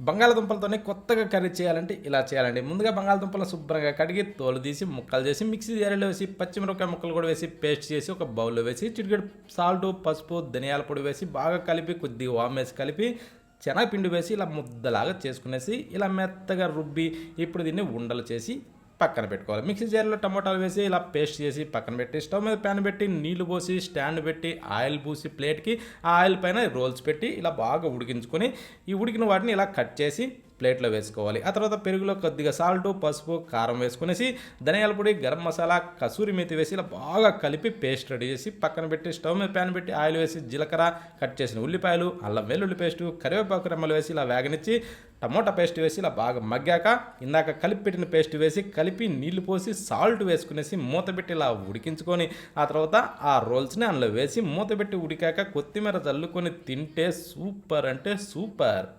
బంగాళదుంపలతోనే కొత్తగా కర్రీ చేయాలంటే ఇలా చేయాలండి. ముందుగా బంగాళదుంపలను శుభ్రంగా కడిగి తోలు తీసి ముక్కలు చేసి మిక్సీ జారీలో వేసి పచ్చిమిరపకాయ ముక్కలు కూడా వేసి పేస్ట్ చేసి ఒక బౌల్లో వేసి చిటికెడు సాల్ట్, పసుపు, ధనియాల పొడి వేసి బాగా కలిపి కొద్దిగా వామ్ వేసి కలిపి శనగపిండి వేసి ఇలా ముద్దలాగా చేసుకునేసి ఇలా మెత్తగా రుబ్బి ఇప్పుడు దీన్ని ఉండలు చేసి పక్కన పెట్టుకోవాలి. మిక్సీ జార్లో టమోటాలు వేసి ఇలా పేస్ట్ చేసి పక్కన పెట్టి స్టవ్ మీద ప్యాన్ పెట్టి నీళ్లు పోసి స్టాండ్ పెట్టి ఆయిల్ పూసి ప్లేట్కి ఆ ఆయిల్ పైన రోల్స్ పెట్టి ఇలా బాగా ఉడికించుకొని ఈ ఉడికిన వాటిని ఇలా కట్ చేసి ప్లేట్లో వేసుకోవాలి. ఆ తర్వాత పెరుగులో కొద్దిగా సాల్ట్, పసుపు, కారం వేసుకునేసి ధనియాల పొడి, గరం మసాలా, కసూరి మేతి వేసి ఇలా బాగా కలిపి పేస్ట్ రెడీ చేసి పక్కన పెట్టి స్టవ్ మీద ప్యాన్ పెట్టి ఆయిల్ వేసి జీలకర్ర, కట్ చేసిన ఉల్లిపాయలు, అల్లం వెల్లుల్లి పేస్టు, కరివేపాకు రెమ్మలు వేసి ఇలా వేగనిచ్చి టమోటా పేస్ట్ వేసి ఇలా బాగా మగ్గాక ఇందాక కలిపి పెట్టిన పేస్ట్ వేసి కలిపి నీళ్లు పోసి సాల్ట్ వేసుకునేసి మూత పెట్టి ఇలా ఉడికించుకొని ఆ తర్వాత ఆ రోల్స్ని అందులో వేసి మూత పెట్టి ఉడికాక కొత్తిమీర చల్లుకొని తింటే సూపర్ అంటే సూపర్.